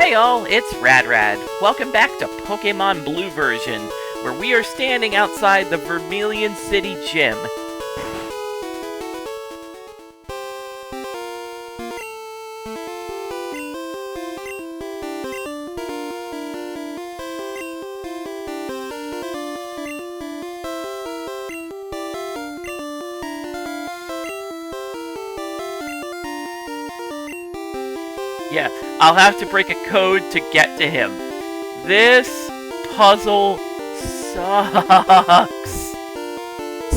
Hey all, it's Rad. Welcome back to Pokémon Blue version, where we are standing outside the Vermillion City gym. Yeah, I'll have to break a code to get to him. This puzzle sucks.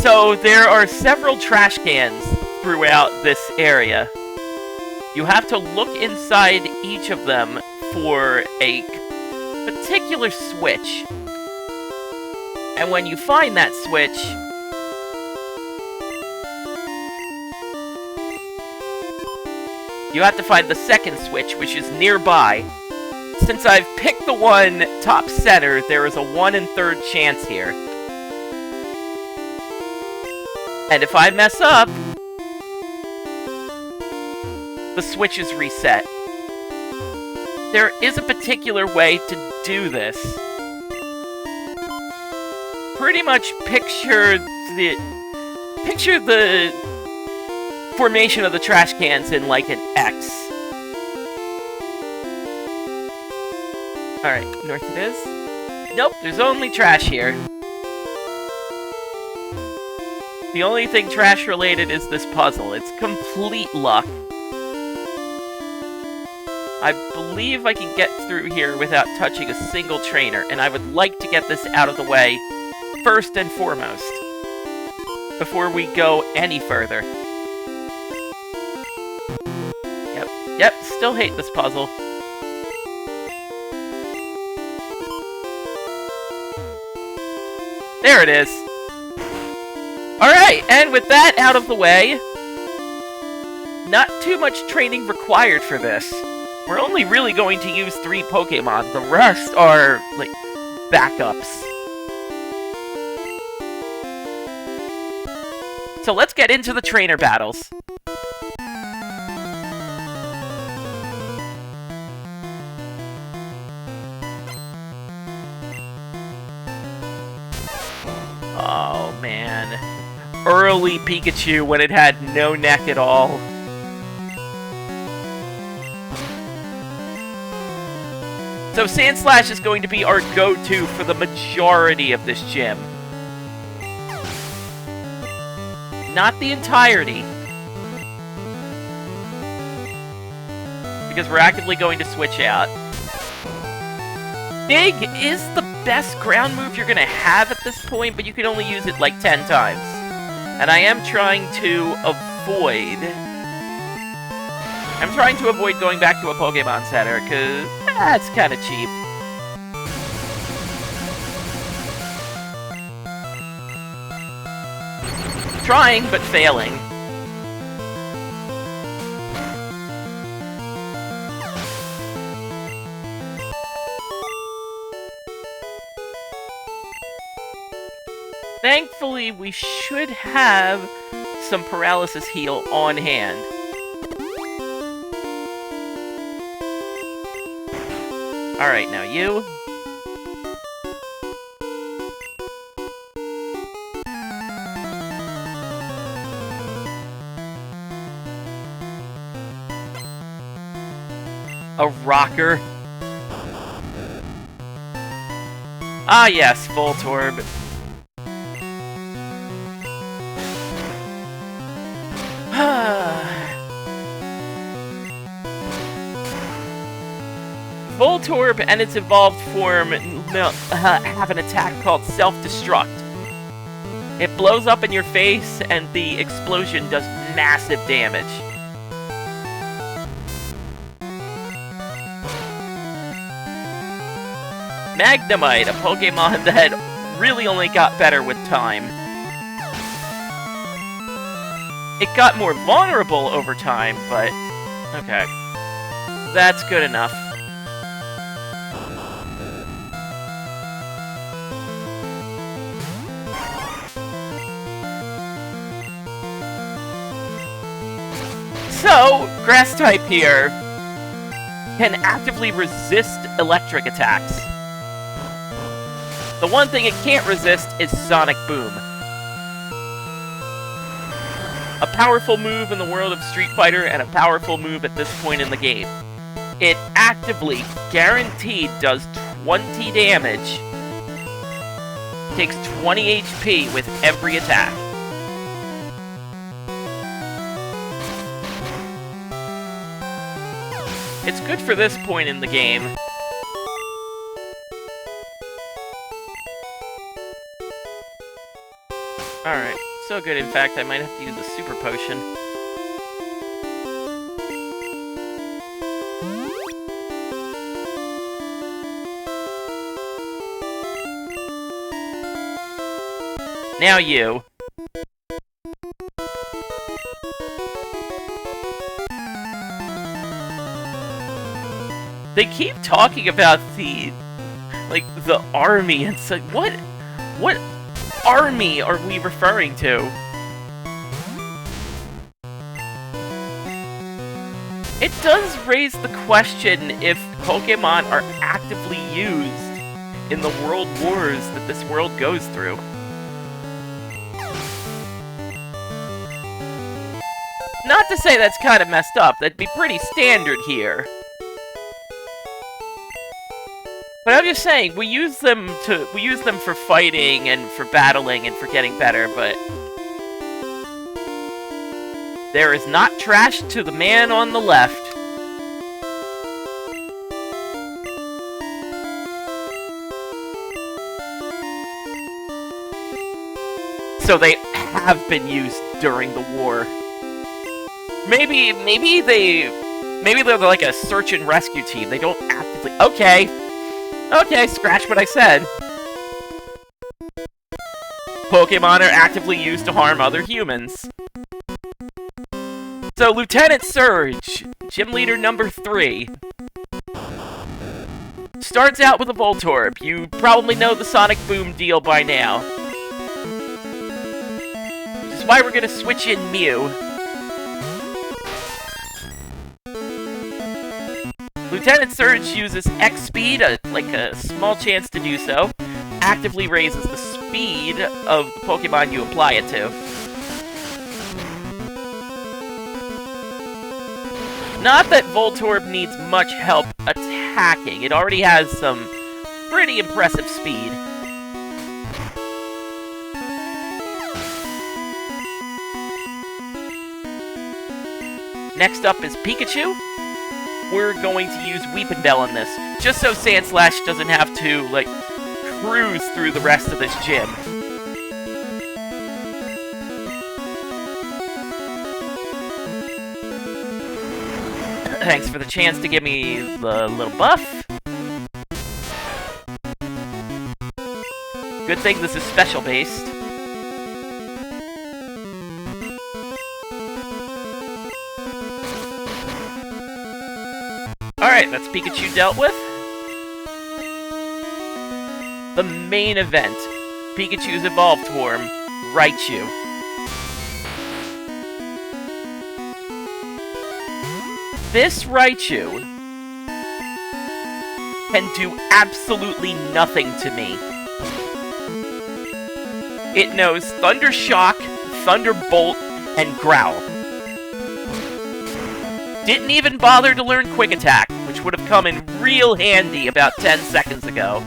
So there are several trash cans throughout this area. You have to look inside each of them for a particular switch. And when you find that switch, you have to find the second switch, which is nearby. Since I've picked the one top center, there is a 1 1/3 chance here. And if I mess up, the switch is reset. There is a particular way to do this. Pretty much picture the formation of the trash cans in like an X. Alright, north it is. Nope, there's only trash here. The only thing trash related is this puzzle. It's complete luck. I believe I can get through here without touching a single trainer, and I would like to get this out of the way first and foremost, before we go any further. Yep, still hate this puzzle. There it is. Alright, and with that out of the way, not too much training required for this. We're only really going to use 3 Pokémon. The rest are, like, backups. So let's get into the trainer battles. Oh, man. Early Pikachu when it had no neck at all. So Sandslash is going to be our go-to for the majority of this gym. Not the entirety. Because we're actively going to switch out. Big is the best ground move you're going to have at this point, but you can only use it like 10 times. And I am trying to avoid... going back to a Pokemon Center, because that's kind of cheap. Trying, but failing. Thankfully, we should have some paralysis heal on hand. Alright, now you. A rocker. Ah yes, Voltorb. Voltorb and its evolved form have an attack called Self-Destruct. It blows up in your face, and the explosion does massive damage. Magnemite, a Pokemon that really only got better with time. It got more vulnerable over time, but okay. That's good enough. So, Grass type here. can actively resist electric attacks. The one thing it can't resist is Sonic Boom. A powerful move in the world of Street Fighter and a powerful move at this point in the game. It actively, guaranteed, does 20 damage. Takes 20 HP with every attack. It's good for this point in the game. Alright, so good in fact I might have to use a super potion. Now you. They keep talking about the army, and so what army are we referring to? It does raise the question if Pokémon are actively used in the world wars that this world goes through. Not to say that's kind of messed up, that'd be pretty standard here. But I'm just saying, we use them for fighting and for battling and for getting better, but there is not trash to the man on the left. So they have been used during the war. Maybe they're like a search and rescue team. They don't actively... Okay, scratch what I said. Pokémon are actively used to harm other humans. So, Lieutenant Surge, Gym Leader number 3. Starts out with a Voltorb. You probably know the Sonic Boom deal by now. Which is why we're gonna switch in Mew. Lieutenant Surge uses X-Speed, like a small chance to do so. Actively raises the speed of the Pokemon you apply it to. Not that Voltorb needs much help attacking. It already has some pretty impressive speed. Next up is Pikachu. We're going to use Weepin' Bell on this, just so Sandslash doesn't have to, like, cruise through the rest of this gym. Thanks for the chance to give me the little buff. Good thing this is special-based. Alright, that's Pikachu dealt with. The main event. Pikachu's evolved form, Raichu. This Raichu can do absolutely nothing to me. It knows Thunder Shock, Thunderbolt, and Growl. Didn't even bother to learn Quick Attack, which would have come in real handy about 10 seconds ago.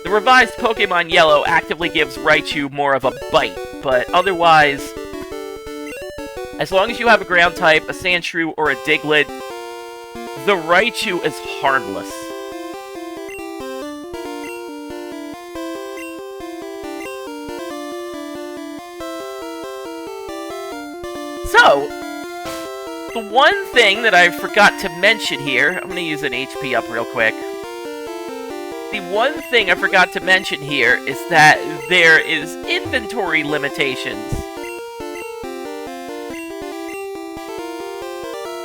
The revised Pokemon Yellow actively gives Raichu more of a bite, but otherwise, as long as you have a ground type, a Sandshrew, or a Diglett, the Raichu is harmless. So, the one thing that I forgot to mention here, I'm going to use an HP up real quick. The one thing I forgot to mention here is that there is inventory limitations.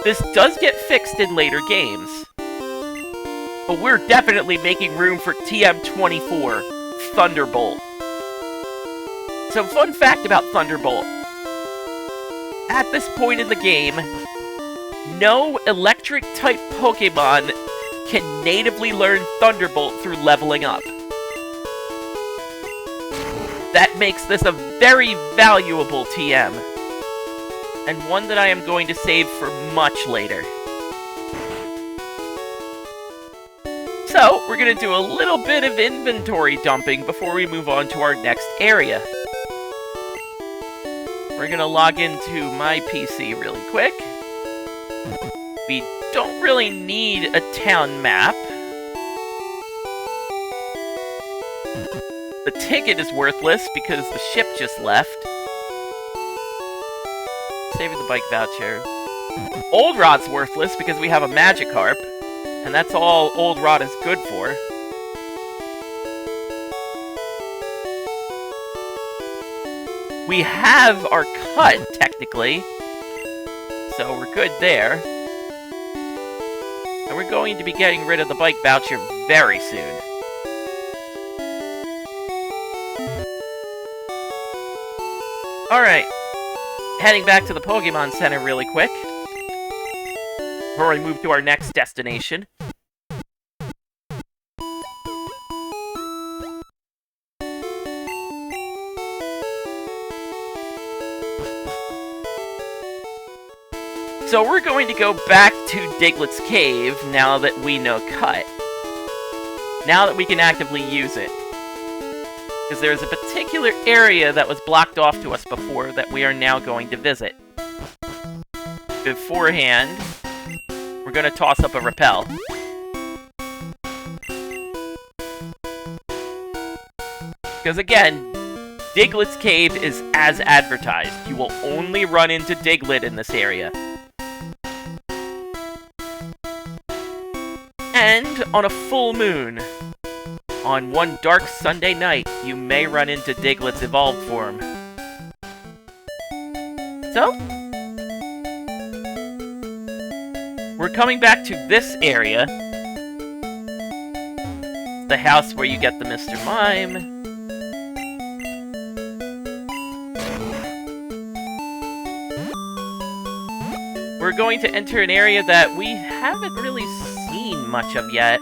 This does get fixed in later games, but we're definitely making room for TM24, Thunderbolt. So, fun fact about Thunderbolt. at this point in the game, no electric-type Pokémon can natively learn Thunderbolt through leveling up. That makes this a very valuable TM, and one that I am going to save for much later. So, we're going to do a little bit of inventory dumping before we move on to our next area. We're going to log into my PC really quick. We don't really need a town map. The ticket is worthless because the ship just left. Saving the bike voucher. Old Rod's worthless because we have a Magikarp, and that's all Old Rod is good for. We have our cut, technically, so we're good there. And we're going to be getting rid of the bike voucher very soon. Alright, heading back to the Pokemon Center really quick, before we move to our next destination. So we're going to go back to Diglett's Cave now that we know Cut. Now that we can actively use it. Because there's a particular area that was blocked off to us before that we are now going to visit. Beforehand, we're going to toss up a repel. Because again, Diglett's Cave is as advertised. You will only run into Diglett in this area. And on a full moon, on one dark Sunday night, you may run into Diglett's evolved form. So, we're coming back to this area. The house where you get the Mr. Mime. We're going to enter an area that we haven't really seen much of yet.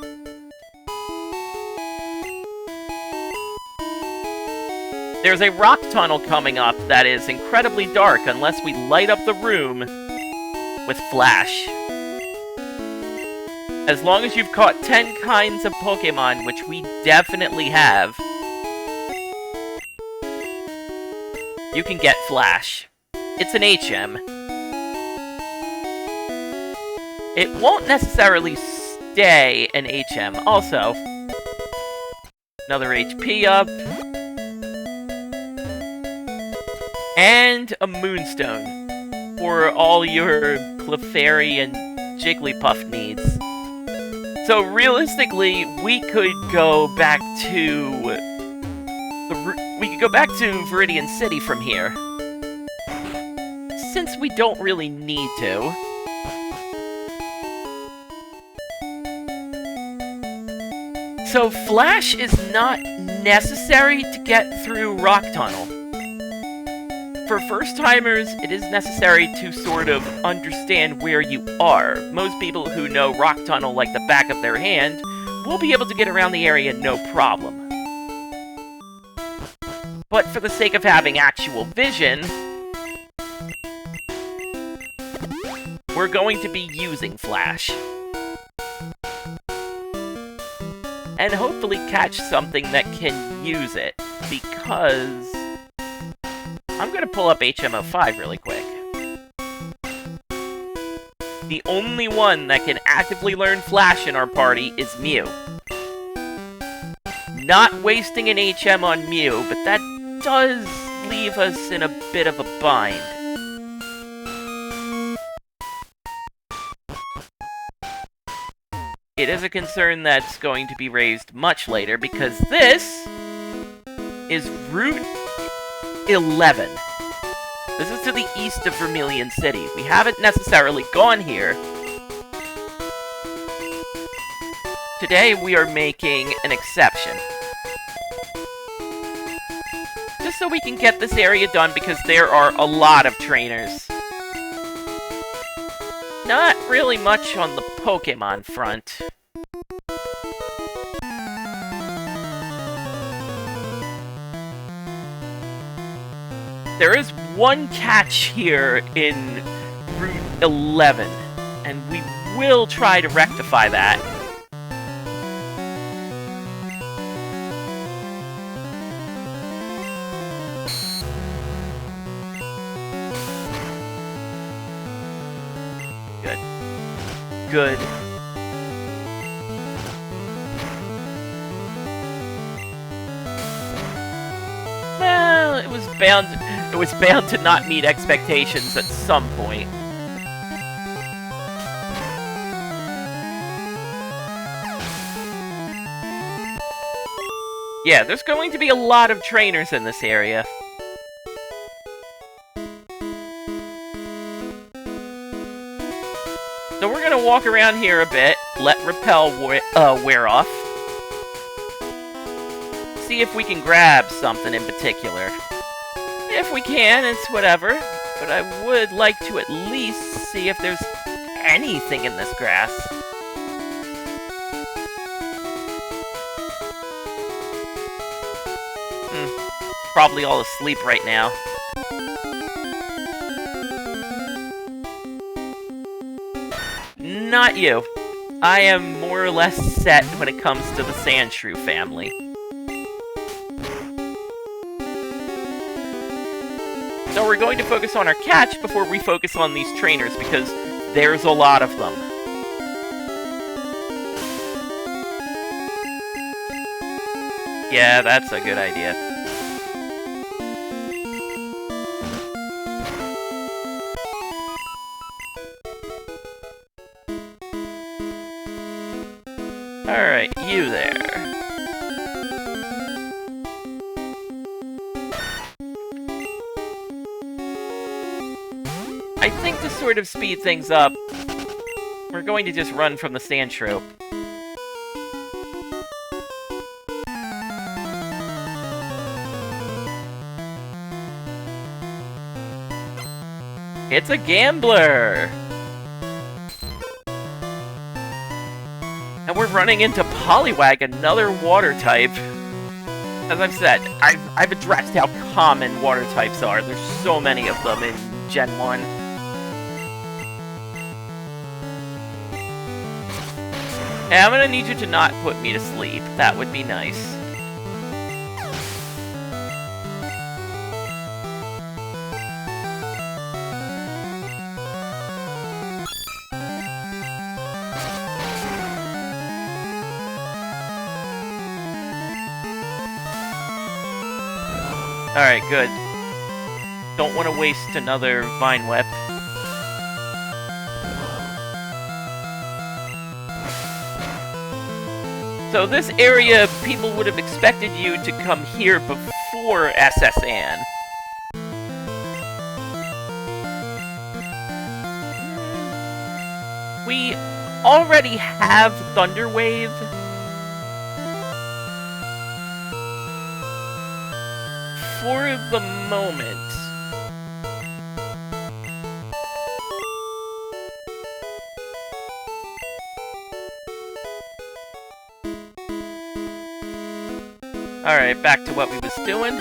There's a rock tunnel coming up that is incredibly dark unless we light up the room with Flash. As long as you've caught 10 kinds of Pokemon, which we definitely have, you can get Flash. It's an HM. It won't necessarily stay an HM. Also, another HP up. And a Moonstone for all your Clefairy and Jigglypuff needs. So realistically, we could go back to Vermillion City from here. Since we don't really need to. So Flash is not necessary to get through Rock Tunnel. For first-timers, it is necessary to sort of understand where you are. Most people who know Rock Tunnel like the back of their hand will be able to get around the area no problem. But for the sake of having actual vision, we're going to be using Flash. And hopefully catch something that can use it, because I'm going to pull up HM05 really quick. The only one that can actively learn Flash in our party is Mew. Not wasting an HM on Mew, but that does leave us in a bit of a bind. It is a concern that's going to be raised much later, because this is Route 11. This is to the east of Vermillion City. We haven't necessarily gone here. Today we are making an exception. Just so we can get this area done, because there are a lot of trainers Not really much on the Pokémon front. There is one catch here in Route 11, and we will try to rectify that. Good. Good. Well, it was bound to not meet expectations at some point. Yeah, there's going to be a lot of trainers in this area. So we're gonna walk around here a bit, let Repel wear off. See if we can grab something in particular. If we can, it's whatever. But I would like to at least see if there's anything in this grass. Probably all asleep right now. Not you. I am more or less set when it comes to the Sandshrew family. So we're going to focus on our catch before we focus on these trainers, because there's a lot of them. Yeah, that's a good idea. Alright, you there. I think to sort of speed things up, we're going to just run from the Sandshrew. It's a gambler! And we're running into Poliwag, another water type. As I've said, I've addressed how common water types are. There's so many of them in Gen 1. Hey, I'm gonna need you to not put me to sleep. That would be nice. Alright, good. Don't want to waste another Vine Whip. So this area, people would have expected you to come here before SS Anne. We already have Thunder Wave. For the moment. Alright, back to what we was doing.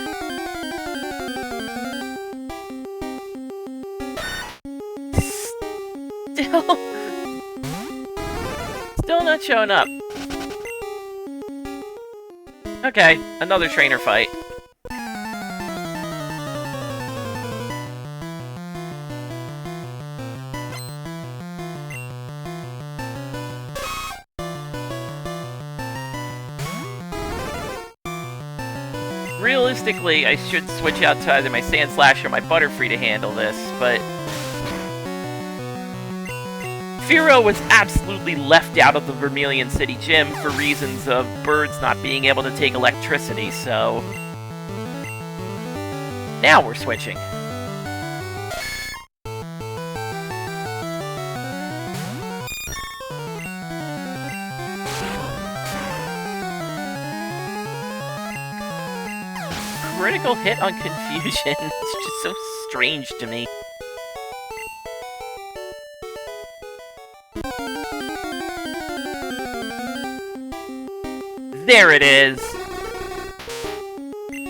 Still not showing up. Okay, another trainer fight. Realistically, I should switch out to either my Sandslash or my Butterfree to handle this, but Fearow was absolutely left out of the Vermillion City gym for reasons of birds not being able to take electricity, so now we're switching. Critical hit on Confusion. It's just so strange to me. There it is!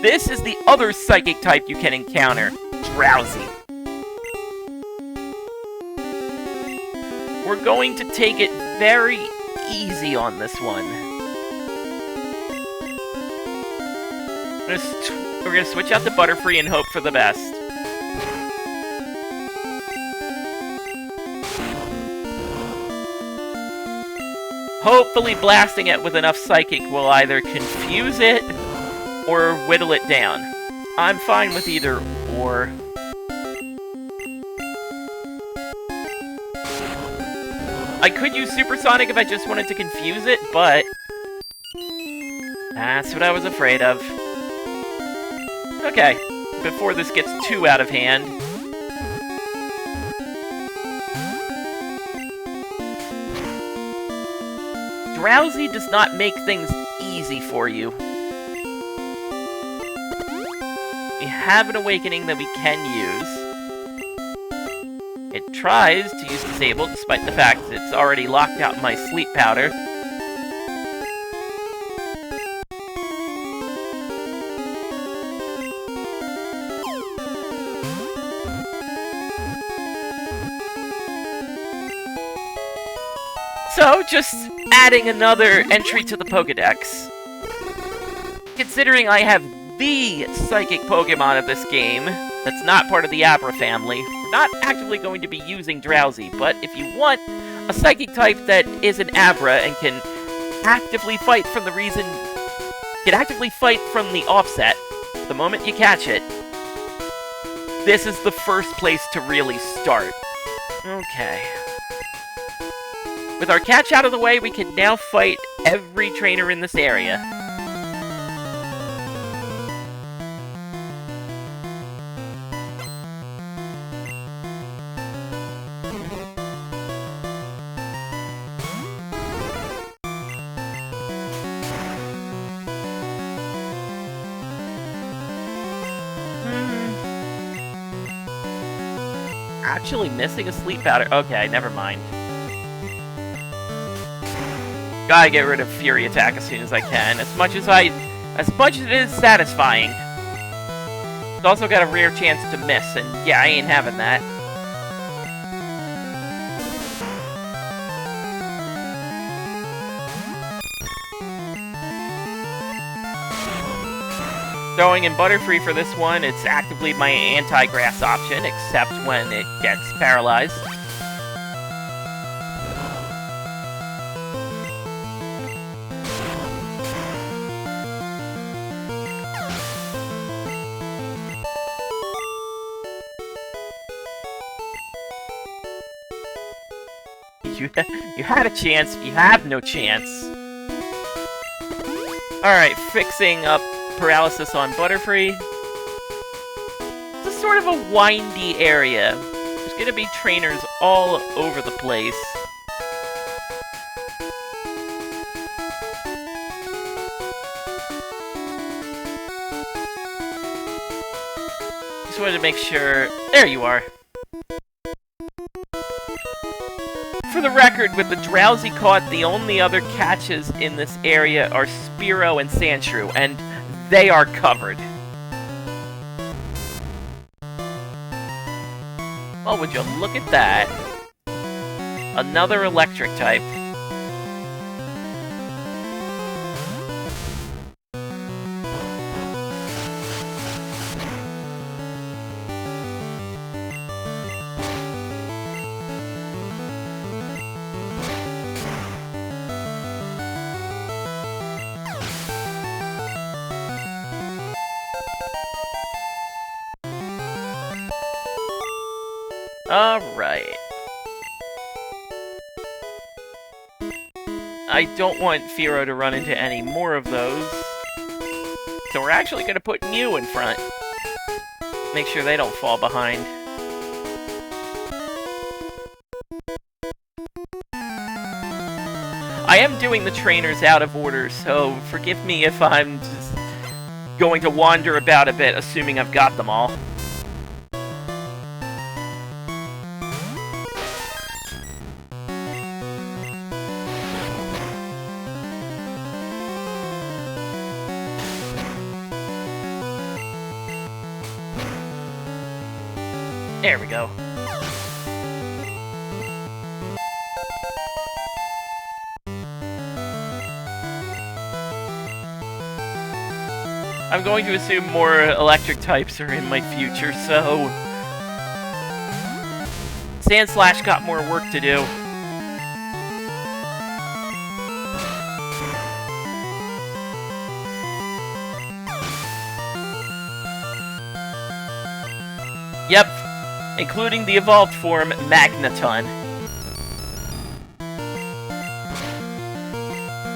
This is the other psychic type you can encounter, Drowsy. We're going to take it very easy on this one. We're gonna switch out the Butterfree and hope for the best. Hopefully blasting it with enough Psychic will either confuse it or whittle it down. I'm fine with either or. I could use Supersonic if I just wanted to confuse it, but that's what I was afraid of. Okay, before this gets too out of hand. Drowsy does not make things easy for you. We have an awakening that we can use. It tries to use Disable, despite the fact that it's already locked out my Sleep Powder. So, just adding another entry to the Pokédex. Considering I have the Psychic Pokemon of this game, that's not part of the Abra family, we're not actively going to be using Drowsy, but if you want a Psychic type that is an Abra and can actively fight from the offset the moment you catch it, this is the first place to really start. Okay. With our catch out of the way, we can now fight every trainer in this area. Actually missing a Sleep Powder. Okay, never mind. Gotta get rid of Fury Attack as soon as I can. As much as it is satisfying. It's also got a rare chance to miss, and yeah, I ain't having that. Throwing in Butterfree for this one, it's actively my anti-grass option, except when it gets paralyzed. You had a chance, you have no chance. Alright, fixing up paralysis on Butterfree. It's a sort of a windy area. There's gonna be trainers all over the place. Just wanted to make sure... There you are! For the record, with the Drowsy caught, the only other catches in this area are Spearow and Sandshrew, and they are covered. Oh, would you look at that? Another electric type. Alright. I don't want Fearow to run into any more of those. So we're actually going to put Mew in front. Make sure they don't fall behind. I am doing the trainers out of order, so forgive me if I'm just going to wander about a bit, assuming I've got them all. There we go. I'm going to assume more electric types are in my future, so... Sandslash got more work to do. Yep, including the evolved form, Magneton.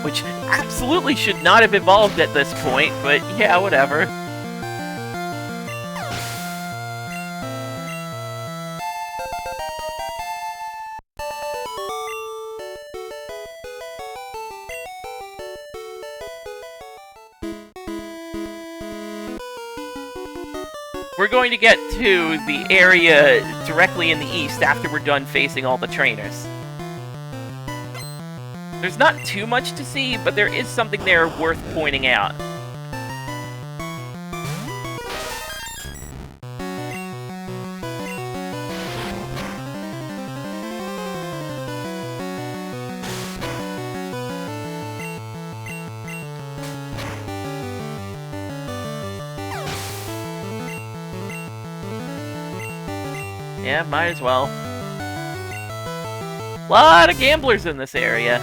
Which absolutely should not have evolved at this point, but yeah, whatever. We're going to get to the area directly in the east after we're done facing all the trainers. There's not too much to see, but there is something there worth pointing out. Yeah, might as well. Lot of gamblers in this area.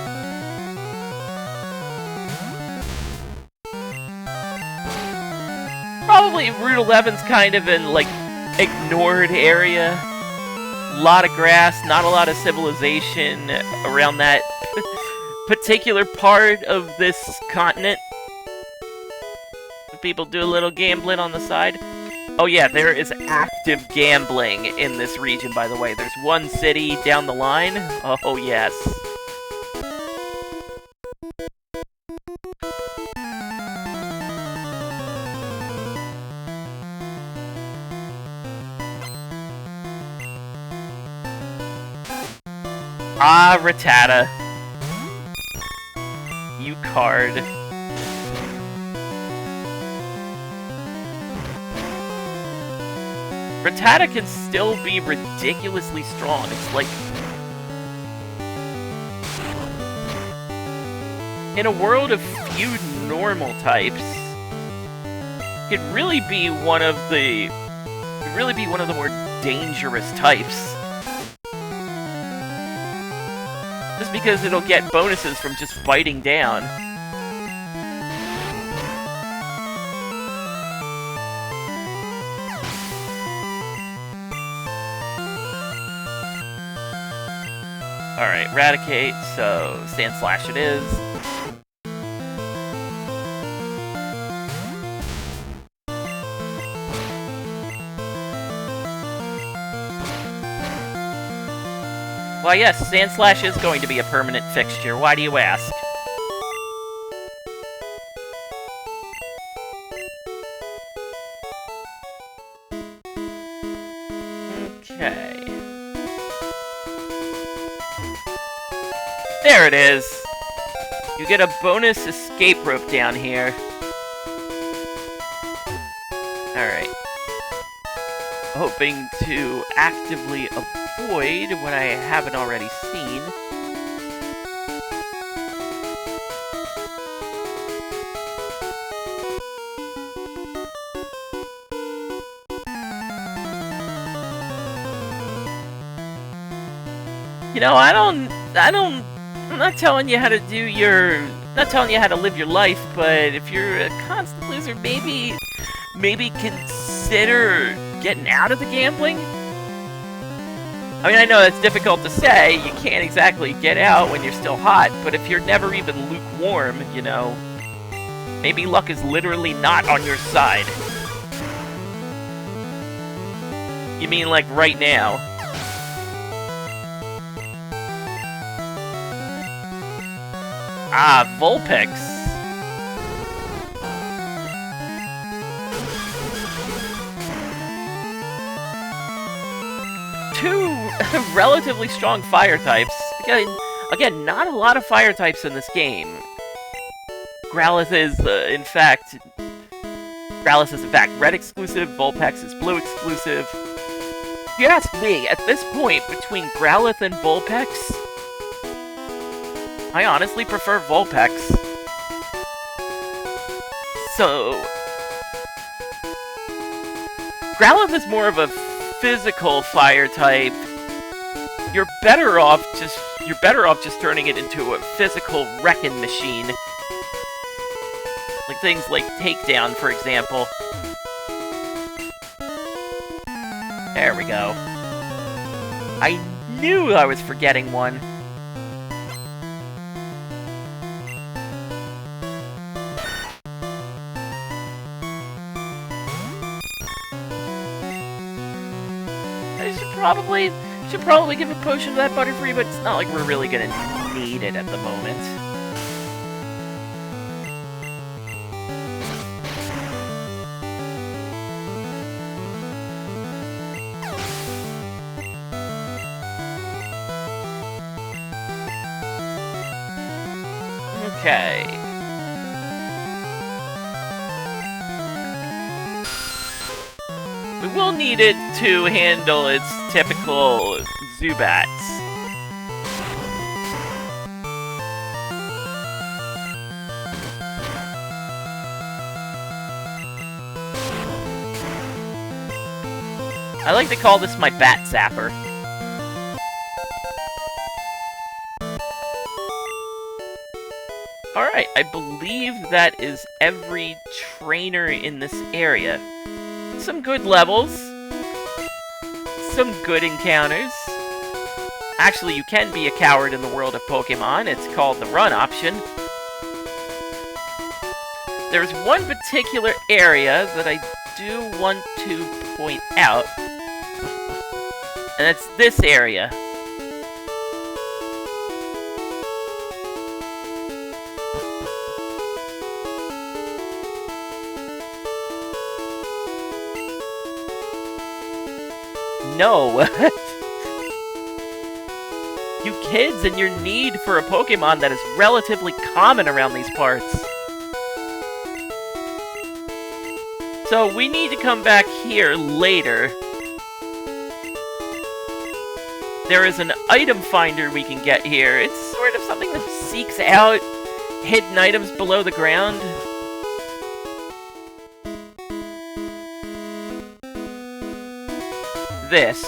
Probably Route 11's kind of an, like, ignored area. Lot of grass, not a lot of civilization around that particular part of this continent. People do a little gambling on the side. Oh yeah, there is active gambling in this region, by the way. There's one city down the line. Oh yes. Ah, Rattata. You card. Rattata can still be ridiculously strong. It's like... in a world of few normal types, could really be one of the... more dangerous types. Just because it'll get bonuses from just biting down. Alright, Eradicate, so Sandslash it is. Why yes, Sandslash is going to be a permanent fixture. Why do you ask? Okay. There it is! You get a bonus escape rope down here. Alright. Hoping to actively avoid what I haven't already seen. You know, I'm not telling you how to do your... not telling you how to live your life, but if you're a constant loser, maybe consider getting out of the gambling? I mean, I know that's difficult to say, you can't exactly get out when you're still hot, but if you're never even lukewarm, you know, maybe luck is literally not on your side. You mean like right now? Ah, Vulpix. Two relatively strong fire types. Again, not a lot of fire types in this game. Growlithe is, in fact, red exclusive, Vulpix is blue exclusive. If you ask me, at this point, between Growlithe and Vulpix, I honestly prefer Vulpix. So... Growlithe is more of a physical fire type. You're better off just turning it into a physical wrecking machine. Like things like Takedown, for example. There we go. I knew I was forgetting one. I should probably give a potion to that Butterfree, but it's not like we're really gonna need it at the moment. Okay. We will need it to handle its typical Zubats. I like to call this my Bat Zapper. Alright, I believe that is every trainer in this area. Some good levels. Some good encounters. Actually, you can be a coward in the world of Pokemon. It's called the run option. There's one particular area that I do want to point out. And it's this area. No! You kids and your need for a Pokemon that is relatively common around these parts. So we need to come back here later. There is an item finder we can get here. It's sort of something that seeks out hidden items below the ground. This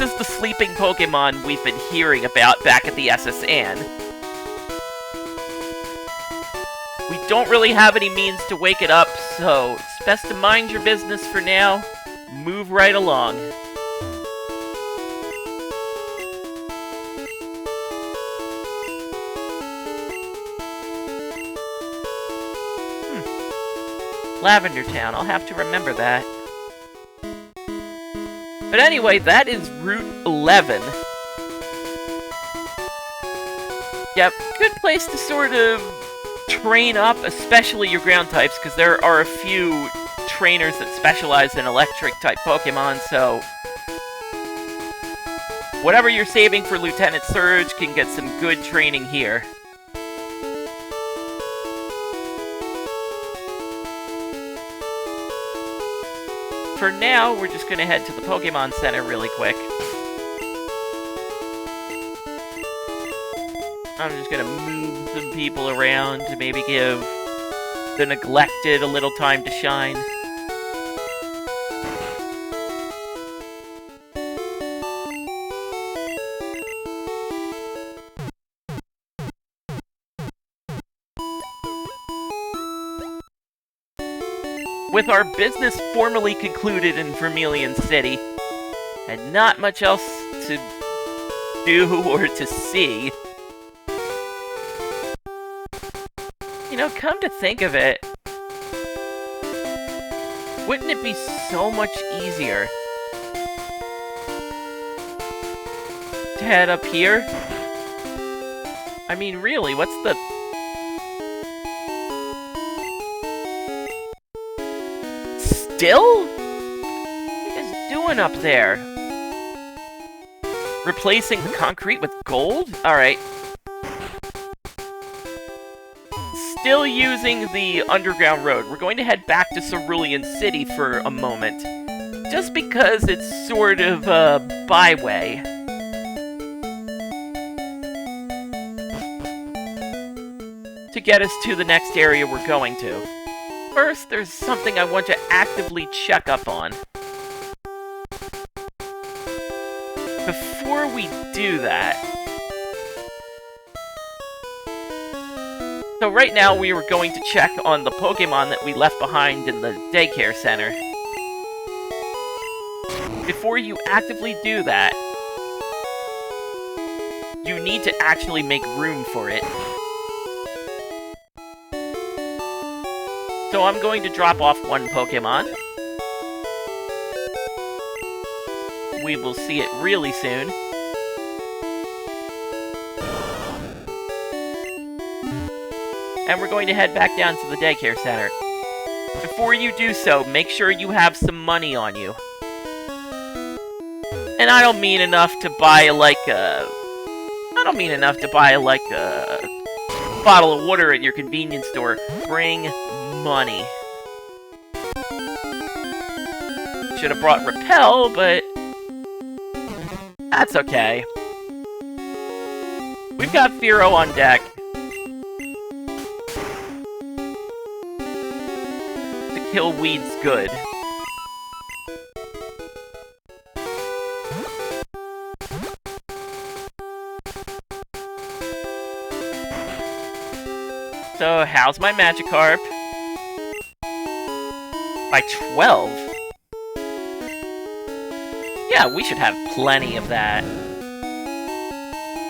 is the sleeping Pokemon we've been hearing about back at the SSN. We don't really have any means to wake it up, so it's best to mind your business for now. Move right along. Lavender Town, I'll have to remember that. But anyway, that is Route 11. Yep, good place to sort of train up, especially your ground types, because there are a few trainers that specialize in electric-type Pokemon, so... whatever you're saving for Lieutenant Surge can get some good training here. For now, we're just gonna head to the Pokemon Center really quick. I'm just gonna move some people around to maybe give the neglected a little time to shine. With our business formally concluded in Vermillion City, and not much else to do or to see, you know, come to think of it, wouldn't it be so much easier to head up here? I mean, really, what's the... Still? What are you guys doing up there? Replacing the concrete with gold? Alright. Still using the underground road. We're going to head back to Cerulean City for a moment. just because it's sort of a byway. To get us to the next area we're going to. First, there's something I want to actively check up on. Before we do that... So right now we were going to check on the Pokémon that we left behind in the daycare center. Before you actively do that, you need to actually make room for it. So I'm going to drop off one Pokémon. We will see it really soon. And we're going to head back down to the daycare center. Before you do so, make sure you have some money on you. And I don't mean enough to buy like a bottle of water at your convenience store. Bring money. Should have brought Repel, but that's okay. We've got Firo on deck. To kill weeds good. So, how's my Magikarp? By 12? Yeah, we should have plenty of that.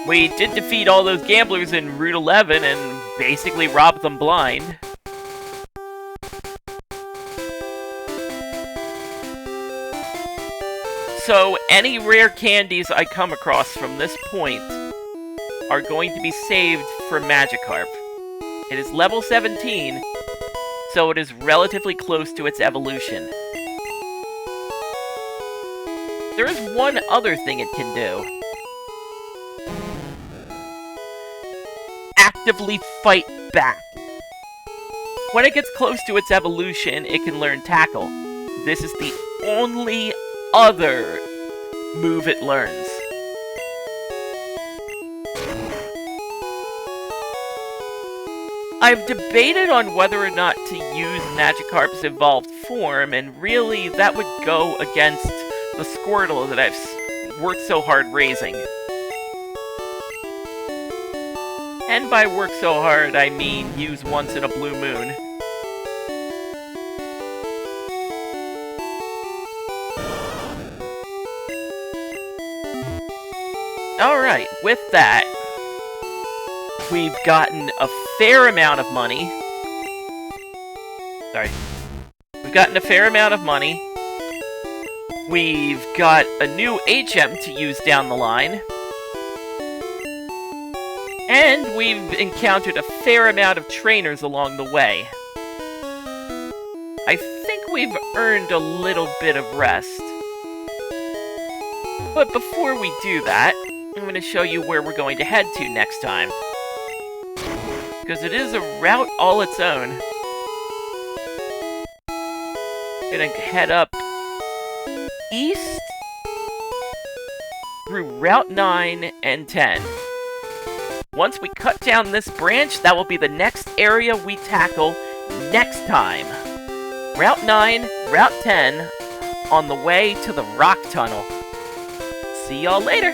We did defeat all those gamblers in Route 11 and basically robbed them blind. So, any rare candies I come across from this point are going to be saved for Magikarp. It is level 17, so it is relatively close to its evolution. There is one other thing it can do. Actively fight back. When it gets close to its evolution, it can learn Tackle. This is the only other move it learns. I've debated on whether or not to use Magikarp's evolved form, and really that would go against the Squirtle that I've worked so hard raising. And by work so hard, I mean use once in a blue moon. Alright, with that, we've gotten a fair amount of money. Sorry. We've gotten a fair amount of money. We've got a new HM to use down the line. And we've encountered a fair amount of trainers along the way. I think we've earned a little bit of rest. But before we do that, I'm going to show you where we're going to head to next time. Because it is a route all its own. Gonna head up east through Route 9 and 10. Once we cut down this branch, that will be the next area we tackle next time. Route 9, Route 10, on the way to the Rock Tunnel. See y'all later!